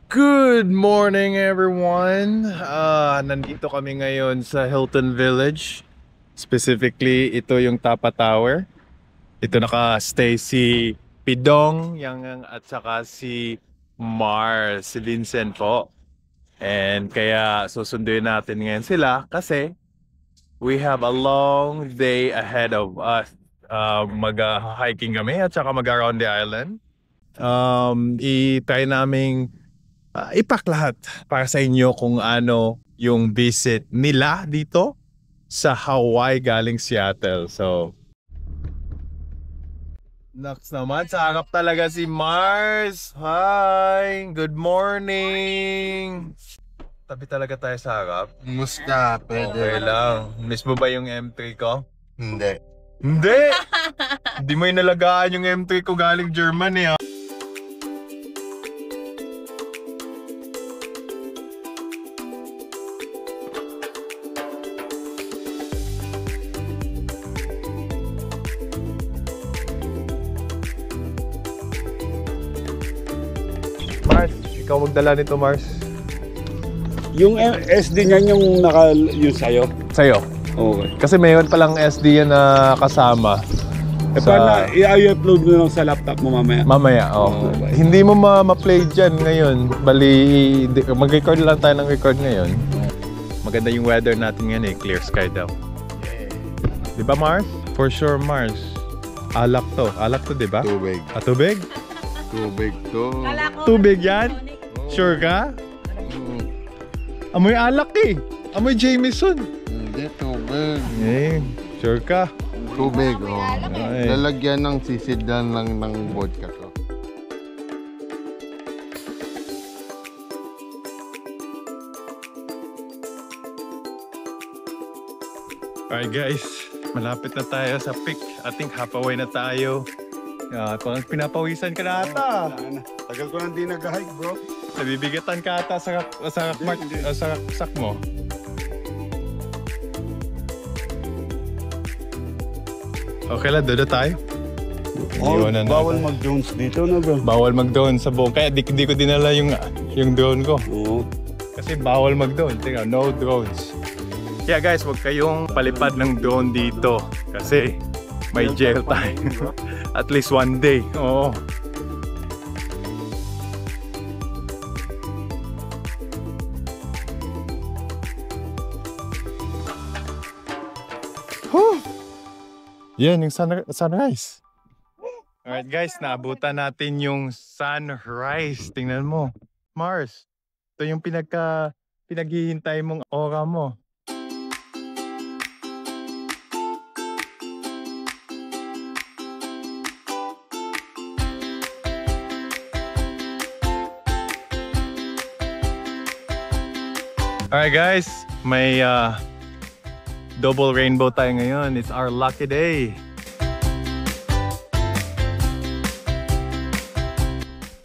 Good morning everyone! Nandito kami ngayon sa Hilton Village. Specifically, ito yung Tapa Tower. Ito naka-stay si Pidong, Yang at saka si Mars, si Vincent po. And kaya susunduin natin ngayon sila kasi we have a long day ahead of us. Mag-hiking kami at saka mag-around the island. I-try naming ipak lahat para sa inyo kung ano yung visit nila dito sa Hawaii galing Seattle. So, next naman, sa harap talaga si Mars. Hi! Good morning! Tabi talaga tayo sa harap. Musta? Pwede. Okay lang. Miss mo ba yung M3 ko? Hindi. Hindi! Hindi mo inalagaan yung M3 ko galing Germany, ha? Mars, ikaw magdala nito, Mars. Yung SD niyan yung yun sa'yo? Sa'yo. Okay. Kasi mayroon palang SD yan na kasama. Paano i-upload mo lang sa laptop mo mamaya? Mamaya, oh. Hindi mo ma-play dyan ngayon. Bali, mag-record lang tayo ng record ngayon. Maganda yung weather natin ngayon, clear sky daw. Di ba, Mars? For sure, Mars. Alak to, di ba? Tubig. Tubig? Tubig to. Tubig yan? Sure ka? Amoy alak eh. Amoy Jameson. Hindi, tubig. Sure ka? Tubig, oh. Ay. Lalagyan ng sisidlan lang ng vodka to. Alright guys, malapit na tayo sa peak. I think halfway na tayo. Parang pinapawisan ka na ata. Tagal ko nang di nag-hike, bro. Nabibigatan ka ata sa sak mo. Okay lang, dodo tayo. Bawal mag-drones dito na ba? Bawal mag-drone sa buong. Kaya di ko dinala yung drone ko. Oo. Kasi bawal mag-drone. Tingnan, no drones. Kaya guys, huwag kayong palipad ng drone dito. Kasi may jail tayo. At least one day. Oo. Yan, yung sunrise. Alright guys, naabutan natin yung sunrise. Tingnan mo. Mars, ito yung pinaghihintay mong aura mo. Alright guys, may double rainbow tayo ngayon. It's our lucky day.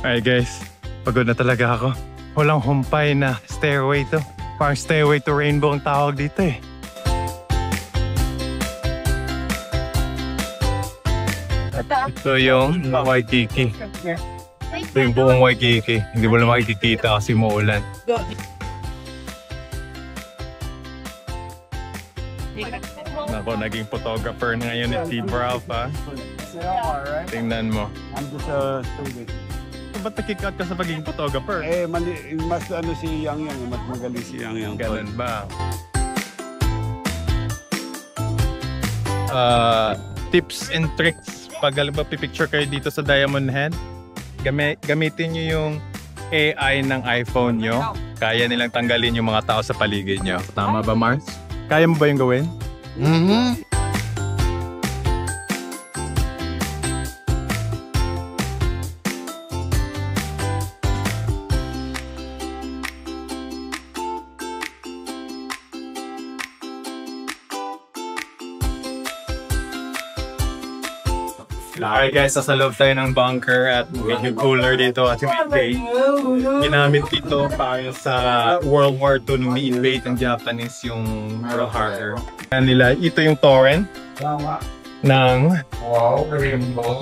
Alright guys, pagod na talaga ako. Walang humpay na stairway to. Parang stairway to rainbow ang tawag dito eh. Ito yung Waikiki. Ito yung buong Waikiki. Hindi mo lang makikita kasi maulan. Ako, naging photographer na ngayon ni Steve Ralph, ha? Tingnan mo. I'm just a student. Ba't nakikat ka sa pagiging photographer? Mas ano si Yang, mas magaling si Yang. Ganun ba? Tips and tricks pag pipicture kayo dito sa Diamond Head, gamitin nyo yung AI ng iPhone nyo. Kaya nilang tanggalin yung mga tao sa paligid nyo. Tama ba, Mars? Kaya mo ba yung gawin? Mm-hmm. Alright guys, nasa loob tayo ng bunker at medyo cooler dito at yung invade. Ginamit dito para sa World War II nung ni-invade ng Japanese yung Pearl Harbor. Ito yung torrent. ng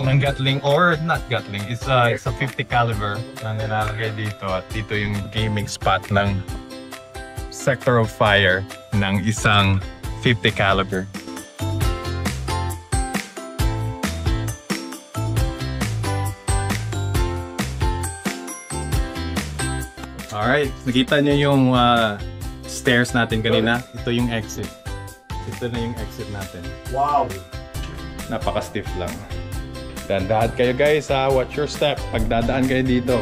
ng Gatling or not Gatling. It's a 50 caliber na nilalagay dito at dito yung gaming spot ng sector of fire ng isang 50 caliber. Alright, nakita niyo yung stairs natin kanina. Ito yung exit. Ito na yung exit natin. Wow! Napaka-stiff lang. Dandahan kayo guys ha. Watch your step pag dadaan kayo dito.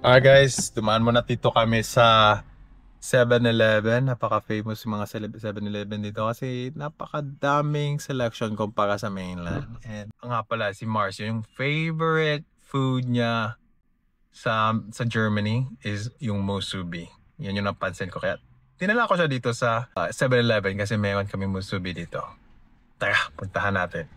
Alright guys, dumaan muna dito kami sa 7-Eleven. Napaka-famous yung mga 7-Eleven dito kasi napakadaming selection kumpara sa mainland. And nga pala si Mars, yung favorite food niya sa Germany is yung musubi. Yan yung napansin ko. Kaya dinala ko siya dito sa 7-Eleven kasi meron kami musubi dito. Tara, puntahan natin.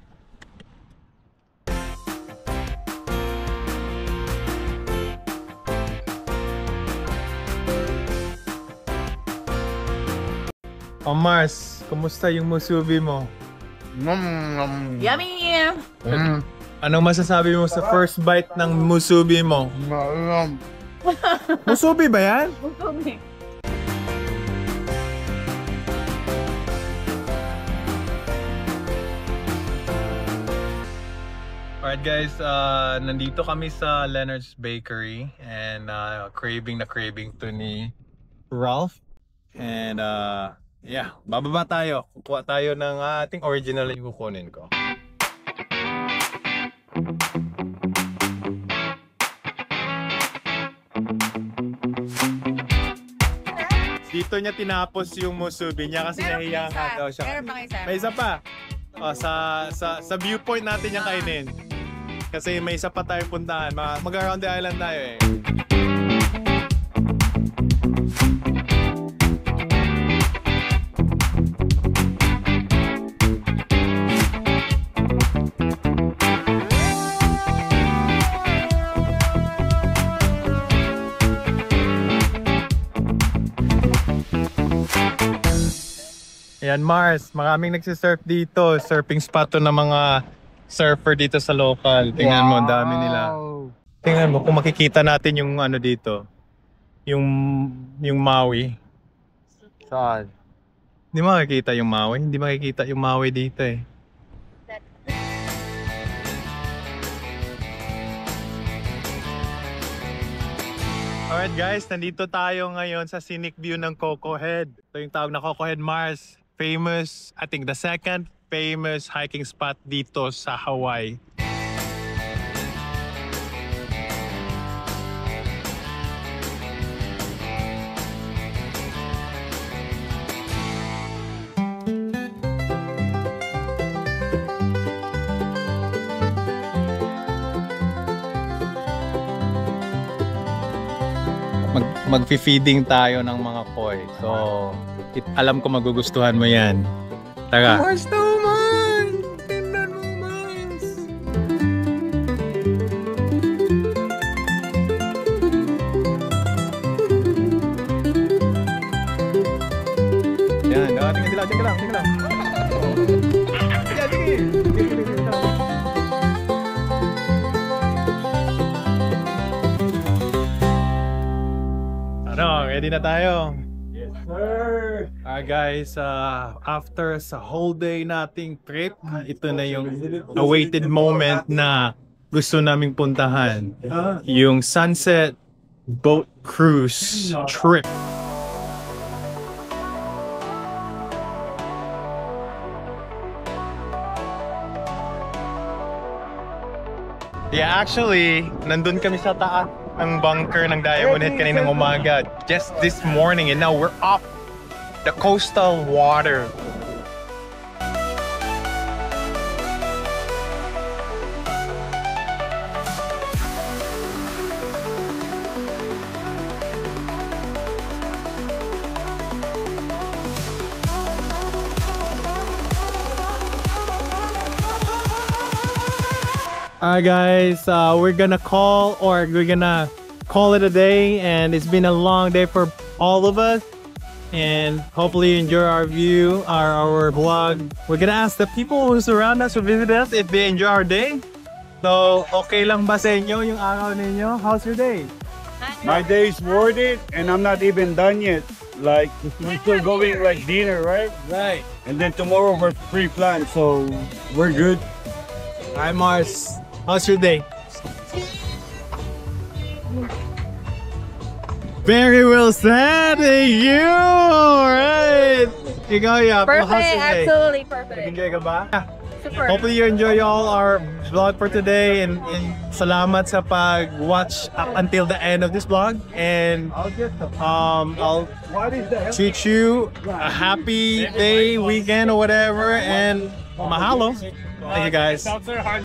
Oh Mars, kumusta yung musubi mo? Yummy! Anong masasabi mo sa first bite ng musubi mo? Musubi ba yan? Alright guys, nandito kami sa Leonard's Bakery and craving na craving to ni Ralph. And yeah, bababa tayo. Kukuha tayo ng ating original na yung kukunin ko. Dito niya tinapos yung musubi niya kasi nahiya nga daw siya. May isa pa. Sa viewpoint natin yung kainin. Kasi may isa pa tayo puntahan. Mag-around the island tayo eh. Ayan Mars, maraming nagsisurf dito. Surfing spot to ng mga surfer dito sa local. Tingnan mo, ang dami nila. Tingnan mo kung makikita natin yung ano dito. Yung Maui. Saan? Hindi makikita yung Maui. Hindi makikita yung Maui dito eh. Alright guys, nandito tayo ngayon sa scenic view ng Coco Head. Ito yung tawag na Coco Head Mars. Famous, I think the second famous hiking spot dito sa Hawaii. Mag-feeding tayo ng mga koi. So, alam ko magugustuhan mo yan. Tara. Mars naman! Tingnan mo, Mars! Yan, tingnan lang. Sige, ready na tayo? Yes, sir! Guys, after sa whole day nating trip, ito na yung awaited moment na gusto naming puntahan. Yung Sunset Boat Cruise trip. Yeah, actually, nandun kami sa taas ng bunker ng Diamond Head kaninang umaga. Just this morning and now we're off the coastal water. Alright guys, we're gonna call it a day, and it's been a long day for all of us. And hopefully you enjoy our view, our vlog. We're gonna ask the people who surround us, who visit us, if they enjoy our day. So, okay lang ba sa inyo yung araw ninyo? How's your day? My day's worth it, and I'm not even done yet. Like, we're still going like dinner, right? Right. And then tomorrow we're pre-planned, so we're good. Hi Mars. How's your day? Very well said. Thank you. Alright. Ikaw, yeah. Perfect, How's your day? absolutely perfect. Enjoy ka ba? Super. Hopefully you enjoy all our vlog for today, and salamat sa pag-watch up until the end of this vlog. And I'll treat you a happy day, weekend, or whatever. And mahalo. Thank you guys.